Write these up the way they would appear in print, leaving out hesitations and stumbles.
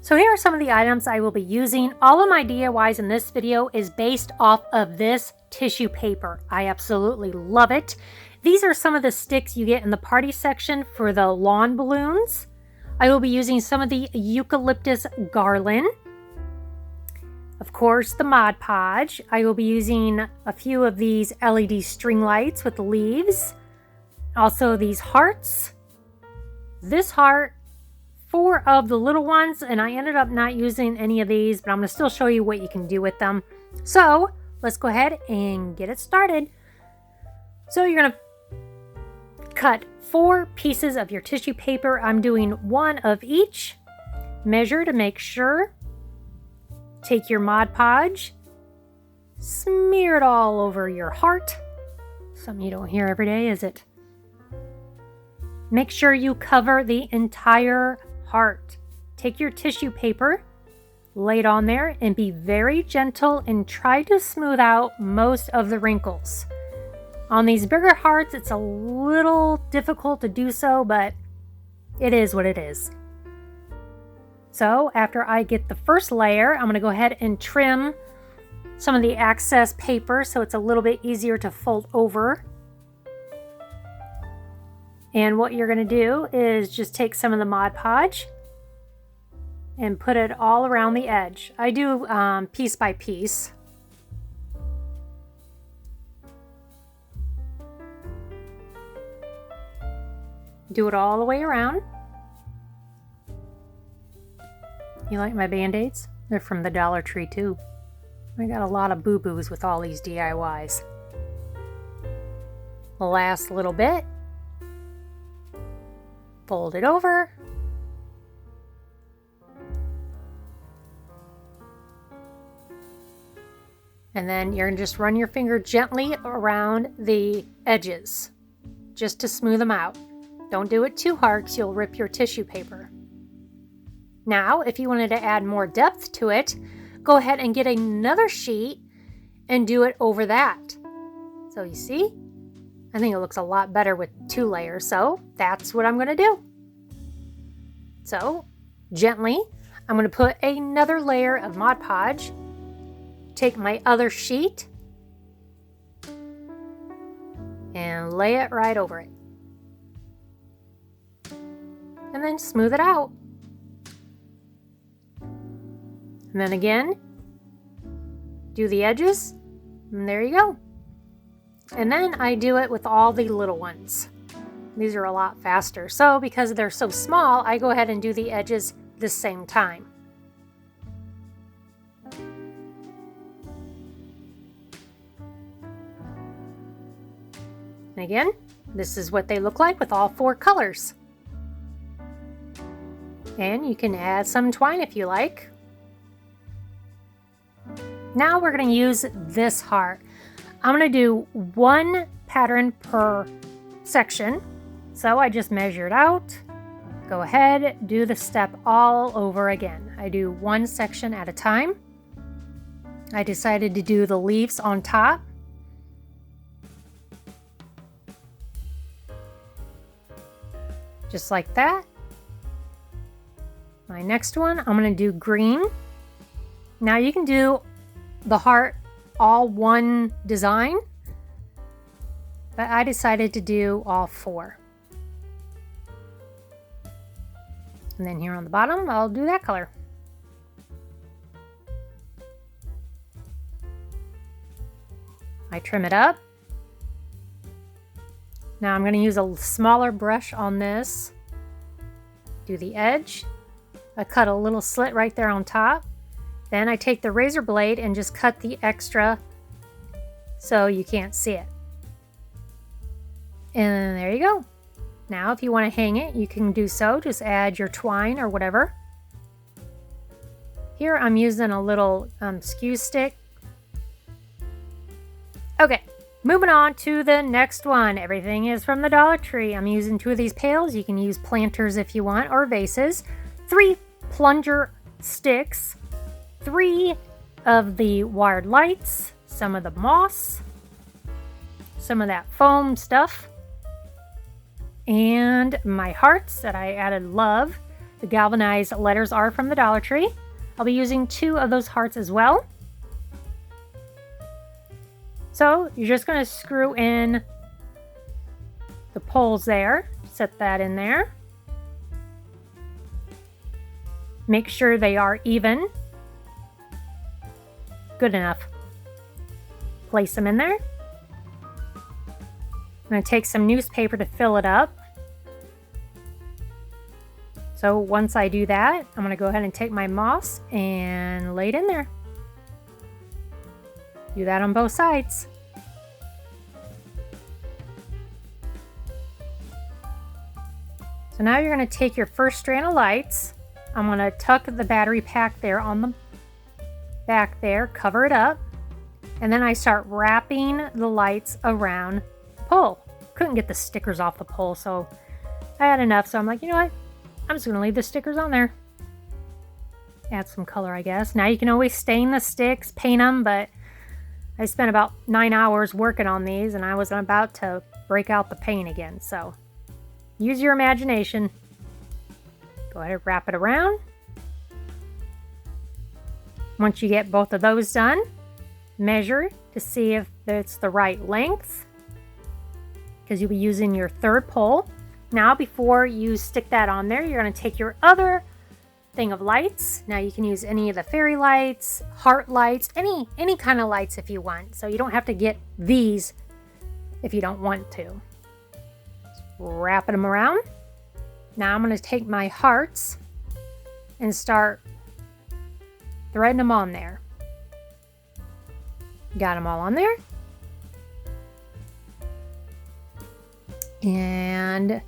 So here are some of the items I will be using. All of my DIYs in this video is based off of this tissue paper. I absolutely love it. These are some of the sticks you get in the party section for the lawn balloons. I will be using some of the eucalyptus garland. Of course, the Mod Podge. I will be using a few of these LED string lights with the leaves. Also these hearts. This heart, 4 of the little ones, and I ended up not using any of these, but I'm going to still show you what you can do with them. So let's go ahead and get it started. So you're going to cut 4 pieces of your tissue paper. I'm doing 1 of each. Measure to make sure. Take your Mod Podge, smear it all over your heart. Something you don't hear every day, is it? Make sure you cover the entire heart. Take your tissue paper, lay it on there, and be very gentle and try to smooth out most of the wrinkles. On these bigger hearts, it's a little difficult to do so, but it is what it is. So after I get the first layer, I'm going to go ahead and trim some of the excess paper so it's a little bit easier to fold over. And what you're going to do is just take some of the Mod Podge and put it all around the edge. I do piece by piece. Do it all the way around. You like my Band-Aids? They're from the Dollar Tree too. I got a lot of boo-boos with all these DIYs. The last little bit. Fold it over. And then you're going to just run your finger gently around the edges, just to smooth them out. Don't do it too hard because you'll rip your tissue paper. Now, if you wanted to add more depth to it, go ahead and get another sheet and do it over that. So you see, I think it looks a lot better with 2 layers. So that's what I'm going to do. So gently, I'm going to put another layer of Mod Podge. Take my other sheet and lay it right over it. And then smooth it out. And then again, do the edges, and there you go. And then I do it with all the little ones. These are a lot faster. So because they're so small, I go ahead and do the edges the same time. And again, this is what they look like with all 4 colors. And you can add some twine if you like. Now we're going to use this heart. I'm going to do 1 pattern per section. So I just measured out. Go ahead, do the step all over again. I do 1 section at a time. I decided to do the leaves on top. Just like that. My next one, I'm going to do green. Now you can do the heart all one design, but I decided to do all 4. And then here on the bottom, I'll do that color. I trim it up. Now I'm going to use a smaller brush on this. Do the edge. I cut a little slit right there on top. Then I take the razor blade and just cut the extra so you can't see it. And there you go. Now if you want to hang it, you can do so. Just add your twine or whatever. Here I'm using a little skew stick. Okay, moving on to the next one. Everything is from the Dollar Tree. I'm using 2 of these pails. You can use planters if you want, or vases. 3 plunger sticks. 3 of the wired lights, some of the moss, some of that foam stuff, and my hearts that I added love. The galvanized letters are from the Dollar Tree. I'll be using 2 of those hearts as well. So you're just going to screw in the poles there. Set that in there. Make sure they are even. Good enough. Place them in there. I'm going to take some newspaper to fill it up. So once I do that, I'm going to go ahead and take my moss and lay it in there. Do that on both sides. So now you're going to take your first strand of lights. I'm going to tuck the battery pack there on the back there, cover it up, and then I start wrapping the lights around the pole. Couldn't get the stickers off the pole, so I had enough. So I'm like, you know what? I'm just going to leave the stickers on there. Add some color, I guess. Now you can always stain the sticks, paint them, but I spent about 9 hours working on these, and I was about to break out the paint again. So use your imagination. Go ahead and wrap it around. Once you get both of those done, measure to see if it's the right length, because you'll be using your 3rd pole. Now, before you stick that on there, you're going to take your other thing of lights. Now you can use any of the fairy lights, heart lights, any kind of lights if you want. So you don't have to get these if you don't want to. Just wrapping them around. Now I'm going to take my hearts and start threading them on there. Got them all on there. And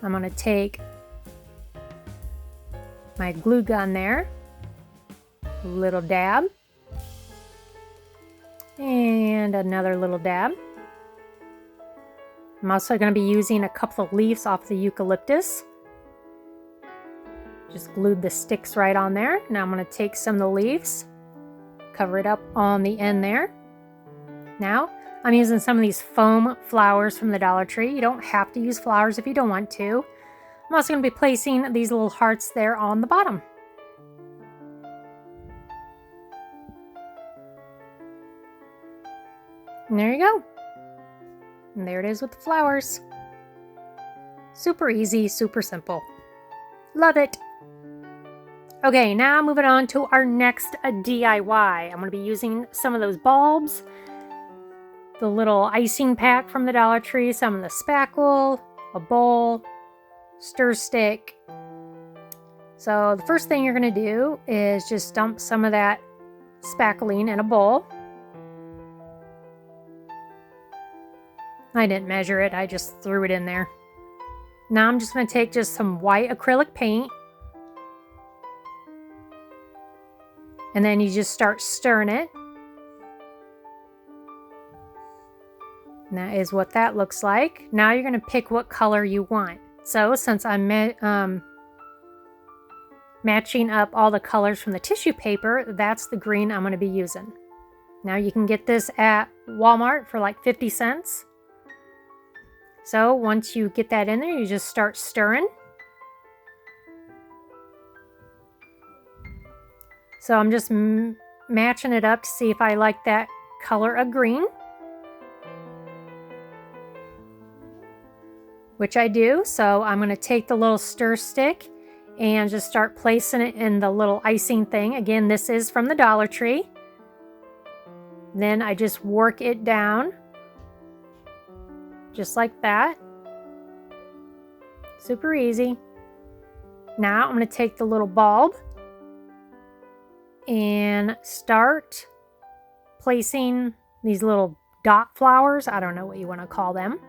I'm going to take my glue gun there, a little dab, and another little dab. I'm also going to be using a couple of leaves off the eucalyptus. Just glued the sticks right on there. Now I'm going to take some of the leaves, cover it up on the end there. Now I'm using some of these foam flowers from the Dollar Tree. You don't have to use flowers if you don't want to. I'm also going to be placing these little hearts there on the bottom. And there you go. And there it is with the flowers. Super easy, super simple. Love it. Okay, now moving on to our next DIY. I'm going to be using some of those bulbs, the little icing pack from the Dollar Tree, some of the spackle, a bowl, stir stick. So the first thing you're going to do is just dump some of that spackling in a bowl. I didn't measure it, I just threw it in there. Now I'm just going to take just some white acrylic paint, and then you just start stirring it. And that is what that looks like. Now you're going to pick what color you want. So since I'm matching up all the colors from the tissue paper, that's the green I'm going to be using. Now you can get this at Walmart for like 50 cents. So once you get that in there, you just start stirring. So I'm just matching it up to see if I like that color of green, which I do. So I'm going to take the little stir stick and just start placing it in the little icing thing. Again, this is from the Dollar Tree. Then I just work it down just like that. Super easy. Now I'm going to take the little bulb and start placing these little dot flowers. I don't know what you want to call them.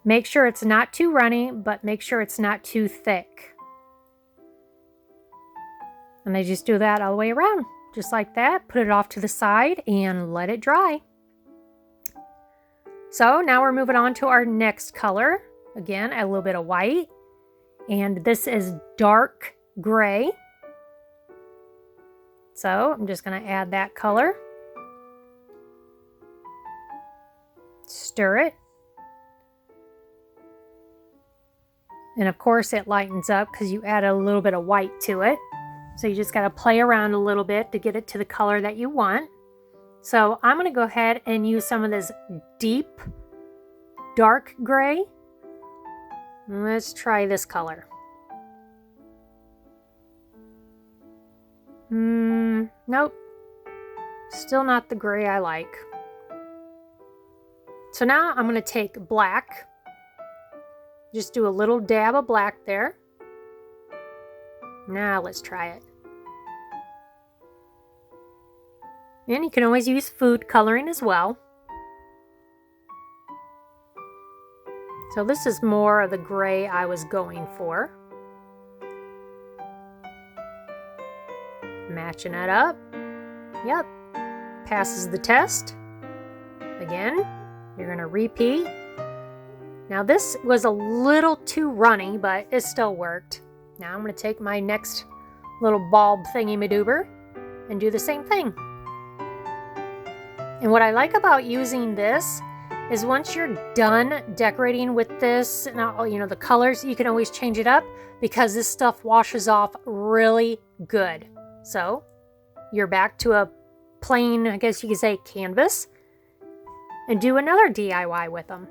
Make sure it's not too runny, but make sure it's not too thick. And I just do that all the way around, just like that. Put it off to the side and let it dry. So now we're moving on to our next color. Again, a little bit of white. And this is dark gray. So I'm just going to add that color. Stir it. And of course it lightens up because you add a little bit of white to it. So you just got to play around a little bit to get it to the color that you want. So I'm going to go ahead and use some of this deep dark gray. Let's try this color. Nope. Still not the gray I like. So now I'm going to take black. Just do a little dab of black there. Now let's try it. And you can always use food coloring as well. So this is more of the gray I was going for. Matching it up. Yep. Passes the test. Again, you're going to repeat. Now this was a little too runny, but it still worked. Now I'm going to take my next little bulb thingy-madoober and do the same thing. And what I like about using this is once you're done decorating with this, now, you know, the colors, you can always change it up because this stuff washes off really good. So you're back to a plain, I guess you could say, canvas, and do another DIY with them.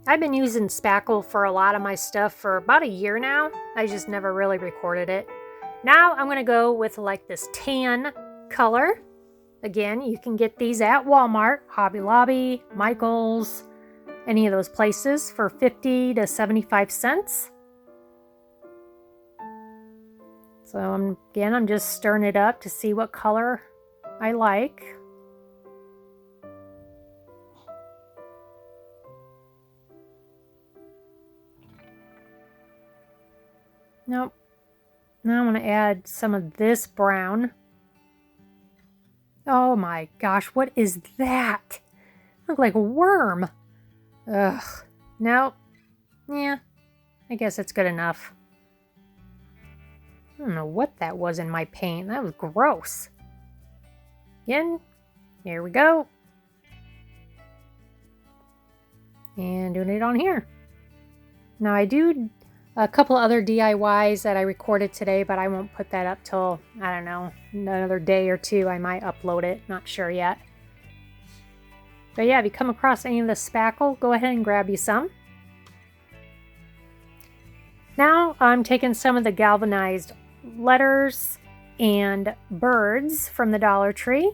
I've been using spackle for a lot of my stuff for about a year now. I just never really recorded it. Now I'm going to go with like this tan color. Again, you can get these at Walmart, Hobby Lobby, Michael's, any of those places for 50 to 75 cents. So I'm just stirring it up to see what color I like. Nope. Now I'm going to add some of this brown. Oh my gosh, what is that? Look like a worm. Ugh. Nope. Yeah, I guess it's good enough. I don't know what that was in my paint. That was gross. Again, here we go. And doing it on here. Now I do a couple other DIYs that I recorded today, but I won't put that up till, I don't know, another day or two. I might upload it. Not sure yet. But yeah, if you come across any of the spackle, go ahead and grab you some. Now I'm taking some of the galvanized letters and birds from the Dollar Tree.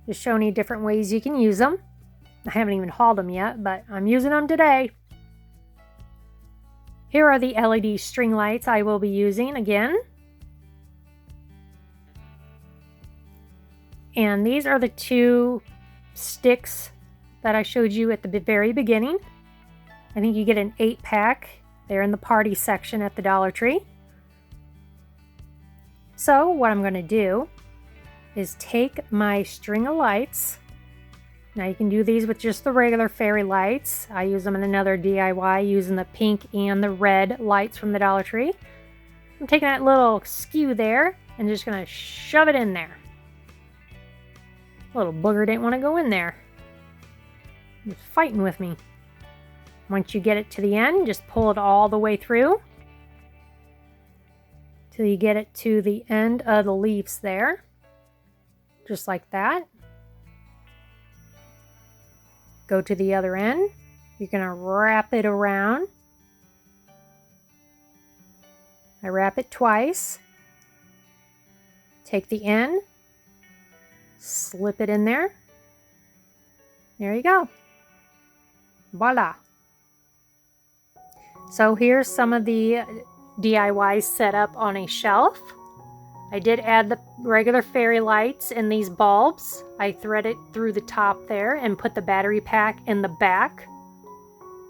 Just showing you different ways you can use them. I haven't even hauled them yet, but I'm using them today. Here are the LED string lights I will be using again. And these are the two sticks that I showed you at the very beginning. I think you get an 8-pack. They're in the party section at the Dollar Tree. So what I'm going to do is take my string of lights. Now you can do these with just the regular fairy lights. I use them in another DIY using the pink and the red lights from the Dollar Tree. I'm taking that little skew there and just going to shove it in there. Little booger didn't want to go in there. He's fighting with me. Once you get it to the end, just pull it all the way through till you get it to the end of the leaves there. Just like that. Go to the other end. You're going to wrap it around. I wrap it twice. Take the end. Slip it in there. There you go. Voila. So here's some of the DIYs set up on a shelf. I did add the regular fairy lights in these bulbs. I thread it through the top there and put the battery pack in the back.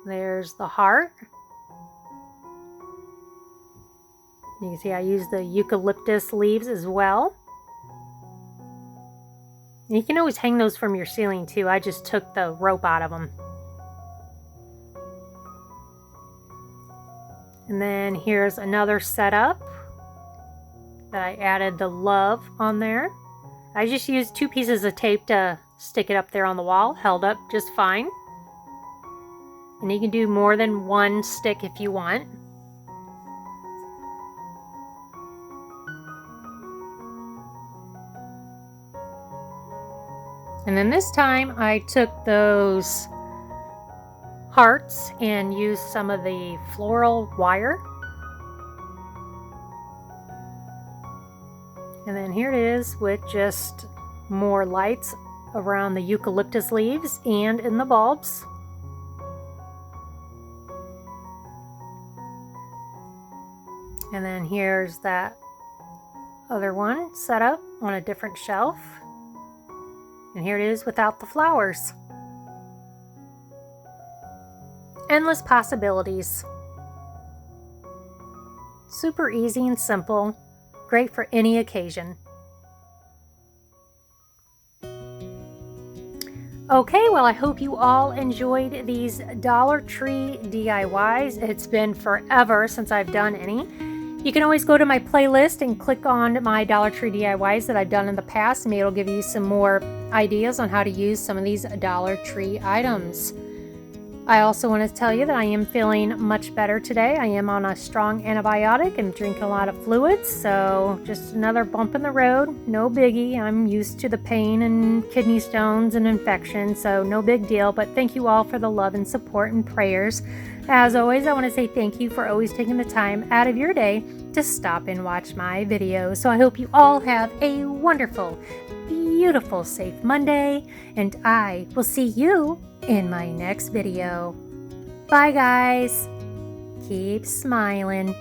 There's the heart. You can see I used the eucalyptus leaves as well. And you can always hang those from your ceiling too. I just took the rope out of them. And then here's another setup that I added the love on there. I just used 2 pieces of tape to stick it up there on the wall. Held up just fine. And you can do more than one stick if you want. And then this time I took those hearts and used some of the floral wire. And then here it is with just more lights around the eucalyptus leaves and in the bulbs. And then here's that other one set up on a different shelf. And here it is without the flowers. Endless possibilities. Super easy and simple. Great for any occasion. Okay, well, I hope you all enjoyed these Dollar Tree DIYs. It's been forever since I've done any. You can always go to my playlist and click on my Dollar Tree DIYs that I've done in the past. Maybe it'll give you some more ideas on how to use some of these Dollar Tree items. I also want to tell you that I am feeling much better today. I am on a strong antibiotic and drinking a lot of fluids, so just another bump in the road. No biggie. I'm used to the pain and kidney stones and infections, so no big deal. But thank you all for the love and support and prayers. As always, I want to say thank you for always taking the time out of your day to stop and watch my videos. So I hope you all have a wonderful, beautiful, safe Monday, and I will see you in my next video. Bye, guys. Keep smiling.